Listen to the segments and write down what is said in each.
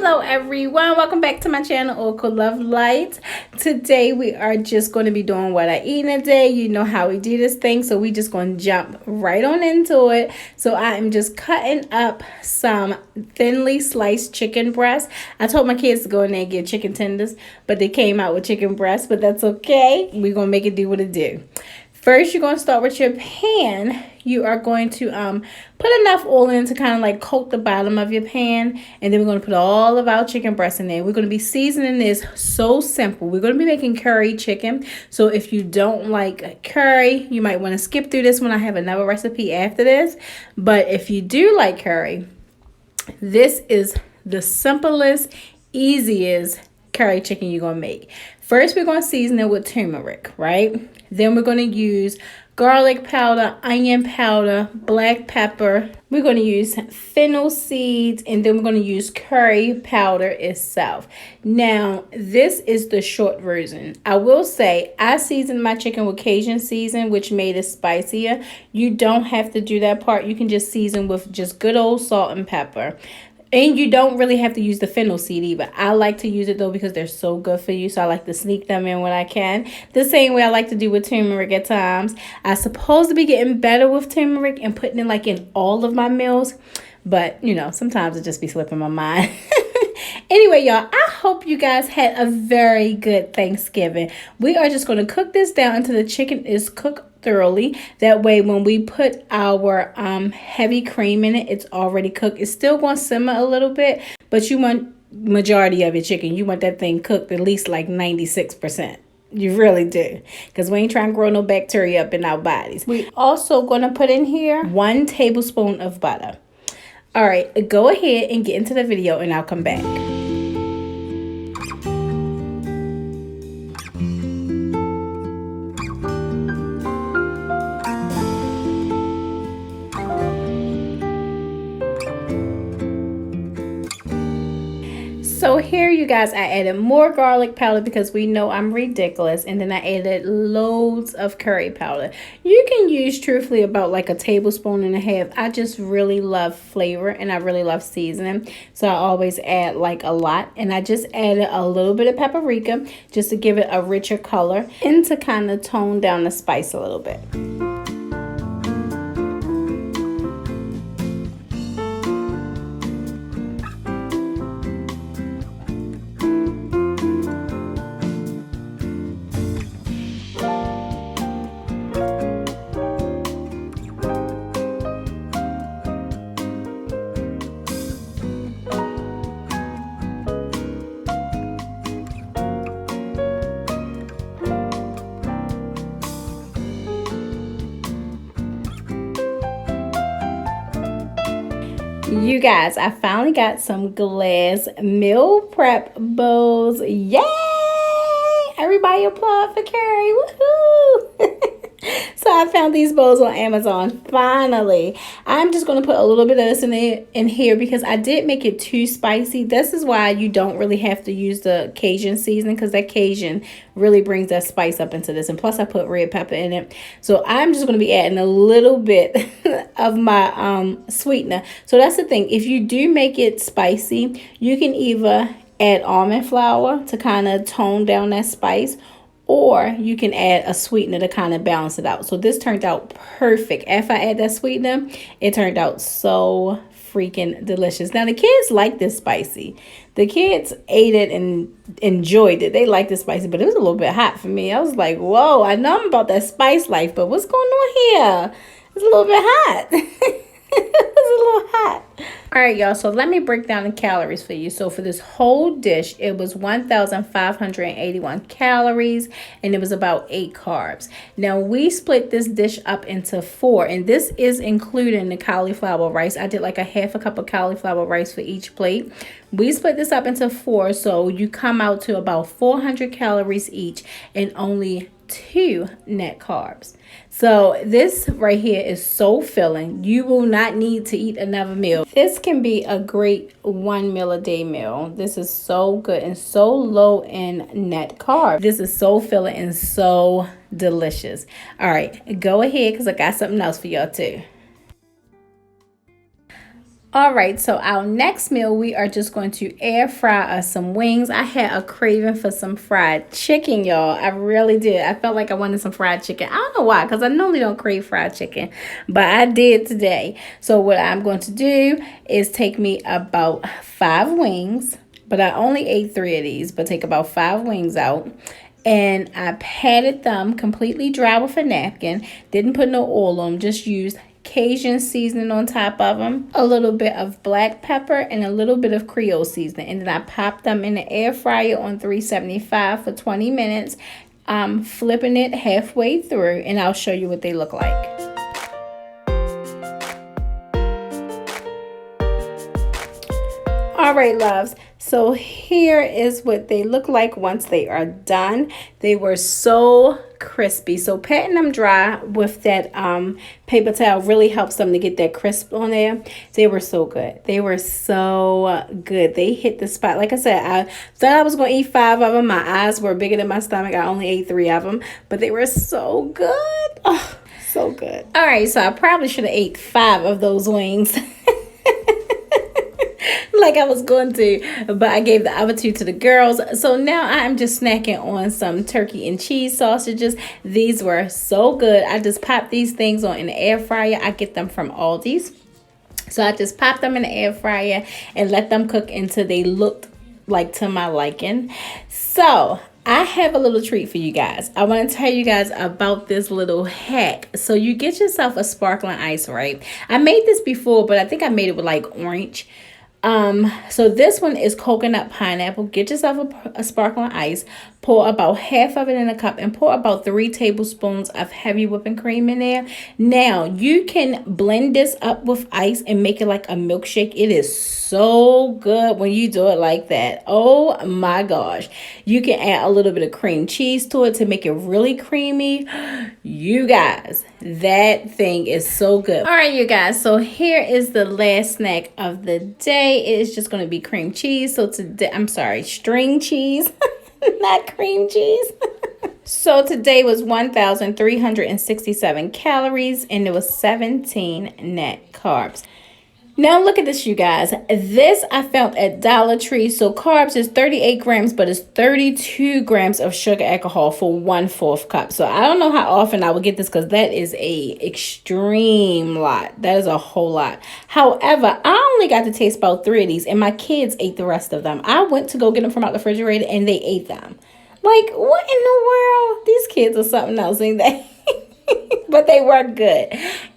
Hello everyone, welcome back to my channel, Oracle Love Light. Today we are just going to be doing what I eat in a day. You know how we do this thing, so we just going to jump right on into it. So I am just cutting up some thinly sliced chicken breast. I told my kids to go in there and get chicken tenders, but they came out with chicken breast, but that's okay. We're going to make it do what it do. First, you're going to start with your pan. You are going to put enough oil in to kind of like coat the bottom of your pan. And then we're going to put all of our chicken breasts in there. We're going to be seasoning this so simple. We're going to be making curry chicken. So if you don't like curry, you might want to skip through this one. I have another recipe after this. But if you do like curry, this is the simplest, easiest curry chicken you're going to make. First, we're going to season it with turmeric, right? Then we're going to use garlic powder, onion powder, black pepper. We're going to use fennel seeds, and then we're going to use curry powder itself. Now, this is the short version. I will say I seasoned my chicken with Cajun season, which made it spicier. You don't have to do that part. You can just season with just good old salt and pepper. And you don't really have to use the fennel seed either. I like to use it though because they're so good for you. So I like to sneak them in when I can. The same way I like to do with turmeric at times. I'm supposed to be getting better with turmeric and putting it like in all of my meals. But, you know, sometimes it just be slipping my mind. Anyway, y'all, I hope you guys had a very good Thanksgiving. We are just going to cook this down until the chicken is cooked thoroughly. That way, when we put our heavy cream in it, it's already cooked. It's still going to simmer a little bit, but you want majority of your chicken. You want that thing cooked at least like 96%. You really do, because we ain't trying to grow no bacteria up in our bodies. We also going to put in here 1 tablespoon of butter. All right, go ahead and get into the video and I'll come back. So here, you guys, I added more garlic powder because we know I'm ridiculous. And then I added loads of curry powder. You can use, truthfully, about like a tablespoon and a half. I just really love flavor and I really love seasoning. So I always add like a lot. And I just added a little bit of paprika just to give it a richer color and to kind of tone down the spice a little bit. You guys, I finally got some glass meal prep bowls. Yay! Everybody applaud for Carrie. Woohoo! So I found these bowls on Amazon. Finally. I'm just going to put a little bit of this in here because I did make it too spicy. This is why you don't really have to use the Cajun seasoning, because that Cajun really brings that spice up into this. And plus I put red pepper in it. So I'm just going to be adding a little bit of my sweetener. So that's the thing. If you do make it spicy, you can either add almond flour to kind of tone down that spice, or you can add a sweetener to kind of balance it out. So this turned out perfect. After I add that sweetener, it turned out so freaking delicious. Now the kids like this spicy. The kids ate it and enjoyed it. They liked it spicy, but it was a little bit hot for me. I was like, whoa, I know I'm about that spice life, but what's going on here? It's a little bit hot. It's a little hot. All right, y'all, so let me break down the calories for you. So for this whole dish, it was 1,581 calories, and it was about 8 carbs. Now, we split this dish up into 4, and this is including the cauliflower rice. I did like a half a cup of cauliflower rice for each plate. We split this up into 4, so you come out to about 400 calories each and only 2 net carbs. So this right here is so filling. You will not need to eat another meal. This can be a great 1 meal a day meal. This is so good and so low in net carb. This is so filling and so delicious. All right, go ahead because I got something else for y'all too. All right, so our next meal, we are just going to air fry us some wings. I had a craving for some fried chicken, y'all. I really did. I felt like I wanted some fried chicken. I don't know why, because I normally don't crave fried chicken, but I did today. So what I'm going to do is take me about 5 wings, but I only ate 3 of these, but take about 5 wings out. And I patted them completely dry with a napkin. Didn't put no oil on them, just used Cajun seasoning on top of them, a little bit of black pepper, and a little bit of Creole seasoning. And then I popped them in the air fryer on 375 for 20 minutes, flipping it halfway through, and I'll show you what they look like. All right, loves. So here is what they look like once they are done. They were so crispy. So patting them dry with that paper towel really helps them to get that crisp on there. They were so good. They were so good. They hit the spot. Like I said, I thought I was going to eat 5 of them. My eyes were bigger than my stomach. I only ate 3 of them, but they were so good. Oh, so good. All right, so I probably should have ate 5 of those wings. Like I was going to, but I gave the other 2 to the girls. So now I'm just snacking on some turkey and cheese sausages. These were so good. I just popped these things on in the air fryer. I get them from Aldi's. So I just popped them in the air fryer and let them cook until they looked like to my liking. So I have a little treat for you guys. I want to tell you guys about this little hack. So you get yourself a sparkling ice, right? I made this before, but I think I made it with like orange. So this one is coconut pineapple. Get yourself a sparkling ice. Pour about half of it in a cup and pour about 3 tablespoons of heavy whipping cream in there. Now, you can blend this up with ice and make it like a milkshake. It is so good when you do it like that. Oh my gosh. You can add a little bit of cream cheese to it to make it really creamy. You guys, that thing is so good. All right, you guys. So here is the last snack of the day. It is just going to be cream cheese. So today, I'm sorry, string cheese. Not cream cheese. So today was 1,367 calories and there was 17 net carbs. Now look at this, you guys. This I found at Dollar Tree. So carbs is 38 grams, but it's 32 grams of sugar alcohol for 1/4 cup. So I don't know how often I would get this because that is a extreme lot. That is a whole lot. However, I only got to taste about 3 of these and my kids ate the rest of them. I went to go get them from out the refrigerator and they ate them. Like, what in the world? These kids are something else, ain't they? But they were good.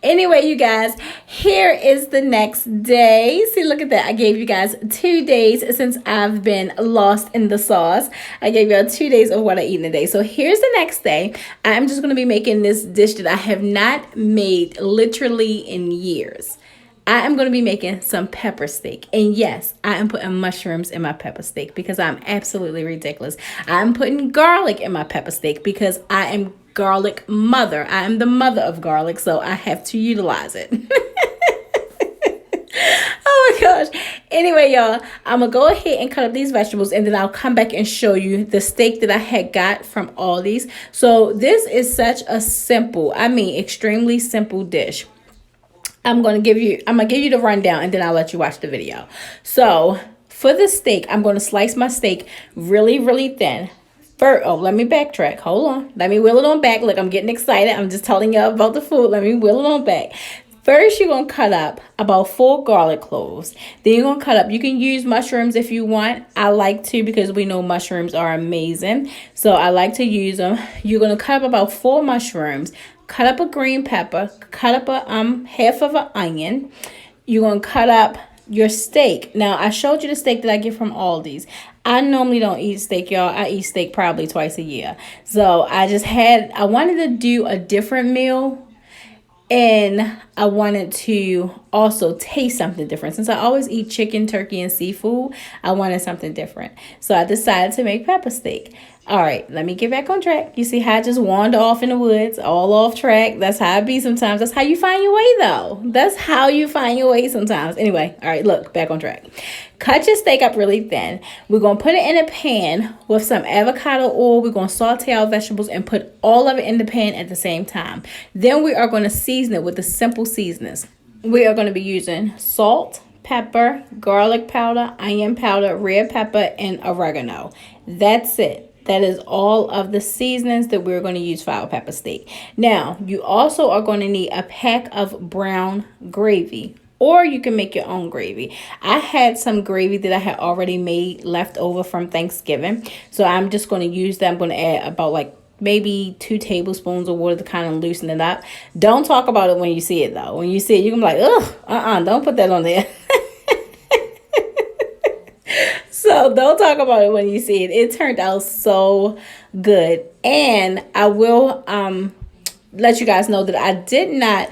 Anyway, you guys, here is the next day. See, look at that. I gave you guys 2 days since I've been lost in the sauce. I gave y'all 2 days of what I eat in a day. So here's the next day. I'm just going to be making this dish that I have not made literally in years. I am going to be making some pepper steak. And yes, I am putting mushrooms in my pepper steak because I'm absolutely ridiculous. I'm putting garlic in my pepper steak because I am garlic mother. I am the mother of garlic, so I have to utilize it. Oh my gosh. Anyway, y'all, I'm going to go ahead and cut up these vegetables and then I'll come back and show you the steak that I had got from Aldi's. So this is such a simple, extremely simple dish. I'm going to give you the rundown and then I'll let you watch the video. So for the steak, I'm going to slice my steak really, really thin. Let me backtrack. Hold on. Let me wheel it on back. Look, I'm getting excited. I'm just telling y'all about the food. Let me wheel it on back. First, you're going to cut up about 4 garlic cloves. Then you're going to cut up. You can use mushrooms if you want. I like to because we know mushrooms are amazing. So I like to use them. You're going to cut up about 4 mushrooms. Cut up a green pepper. Cut up a half of an onion. You're going to cut up your steak. Now, I showed you the steak that I get from Aldi's. I normally don't eat steak, y'all. I eat steak probably twice a year. So I wanted to do a different meal. And I wanted to also taste something different. Since I always eat chicken, turkey, and seafood, I wanted something different. So I decided to make pepper steak. All right, let me get back on track. You see how I just wander off in the woods, all off track. That's how I be sometimes. That's how you find your way, though. That's how you find your way sometimes. Anyway, all right, look, back on track. Cut your steak up really thin. We're going to put it in a pan with some avocado oil. We're going to saute our vegetables and put all of it in the pan at the same time. Then we are going to season it with the simple seasonings. We are going to be using salt, pepper, garlic powder, onion powder, red pepper, and oregano. That's it. That is all of the seasonings that we're going to use for our pepper steak. Now, you also are going to need a pack of brown gravy, or you can make your own gravy. I had some gravy that I had already made left over from Thanksgiving. So I'm just going to use that. I'm going to add about like maybe 2 tablespoons of water to kind of loosen it up. Don't talk about it when you see it though. When you see it, you're going to be like, ugh, don't put that on there. So don't talk about it when you see it. It turned out so good. And I will let you guys know that I did not,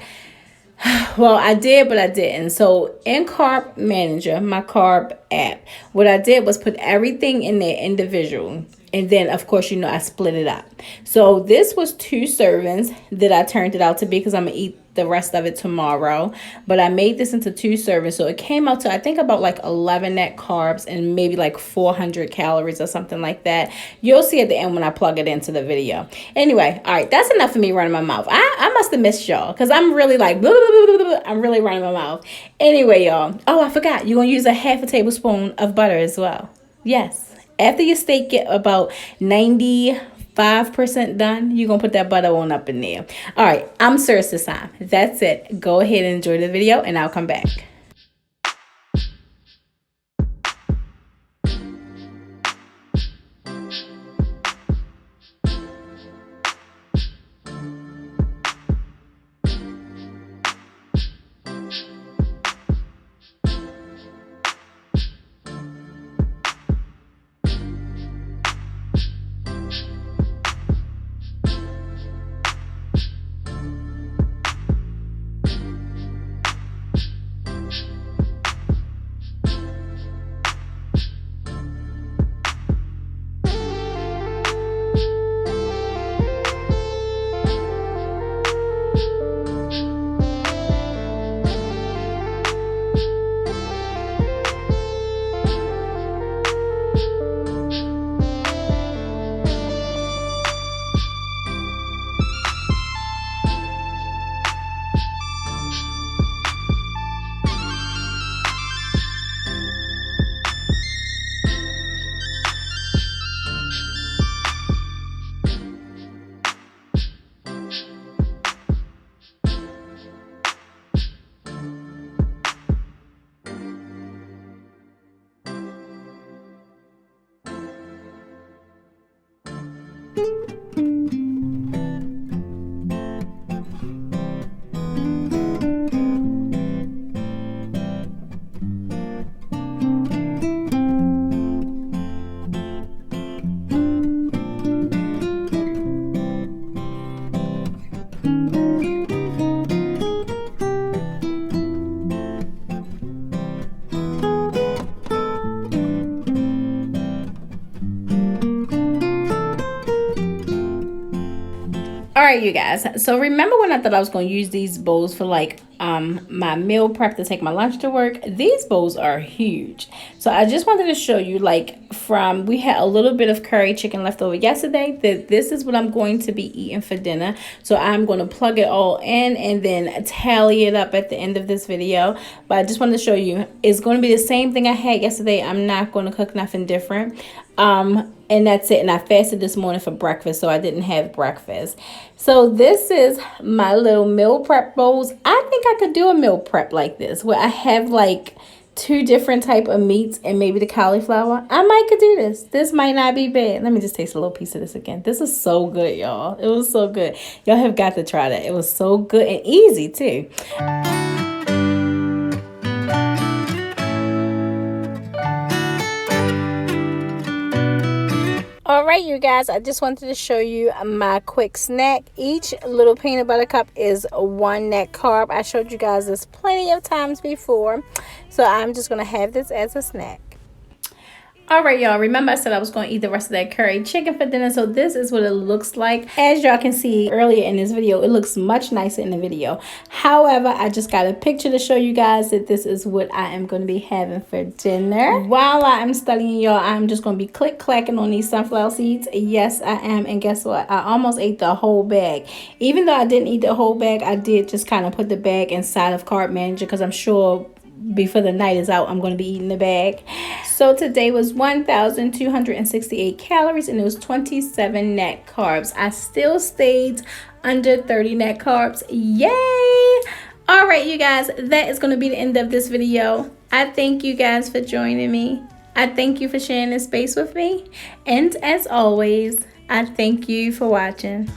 well, I did, but I didn't. So in Carb Manager, my carb app, what I did was put everything in there individual. And then, of course, I split it up. So this was 2 servings that I turned it out to be, because I'm going to eat the rest of it tomorrow. But I made this into 2 servings. So it came out to, I think, about like 11 net carbs and maybe like 400 calories or something like that. You'll see at the end when I plug it into the video. Anyway, all right, that's enough for me running my mouth. I must have missed y'all, because I'm really like, blah, blah, blah, blah, blah. I'm really running my mouth. Anyway, y'all. Oh, I forgot. You're going to use a half a tablespoon of butter as well. Yes. After your steak get about 95% done, you're going to put that butter on up in there. All right, I'm serious this time. That's it. Go ahead and enjoy the video, and I'll come back. All right, you guys. So remember when I thought I was going to use these bowls for like my meal prep to take my lunch to work? These bowls are huge. So I just wanted to show you, like, we had a little bit of curry chicken left over yesterday, that this is what I'm going to be eating for dinner. So I'm going to plug it all in and then tally it up at the end of this video. But I just wanted to show you, it's going to be the same thing I had yesterday. I'm not going to cook nothing different. And that's it. And I fasted this morning for breakfast, so I didn't have breakfast. So this is my little meal prep bowls. I think I could do a meal prep like this, where I have like 2 different type of meats and maybe the cauliflower. I might could do this. This might not be bad. Let me just taste a little piece of this again. This is so good, y'all. It was so good. Y'all have got to try that. It was so good and easy too. All right, you guys, I just wanted to show you my quick snack. Each little peanut butter cup is 1 net carb. I showed you guys this plenty of times before, so I'm just going to have this as a snack. All right, y'all, remember I said I was going to eat the rest of that curry chicken for dinner, so this is what it looks like. As y'all can see earlier in this video, it looks much nicer in the video. However, I just got a picture to show you guys that this is what I am going to be having for dinner. While I am studying, y'all, I'm just going to be click-clacking on these sunflower seeds. Yes, I am, and guess what? I almost ate the whole bag. Even though I didn't eat the whole bag, I did just kind of put the bag inside of Carb Manager, because I'm sure before the night is out, I'm going to be eating the bag. So today was 1,268 calories and it was 27 net carbs. I still stayed under 30 net carbs. Yay! All right, you guys, that is going to be the end of this video. I thank you guys for joining me. I thank you for sharing this space with me. And as always, I thank you for watching.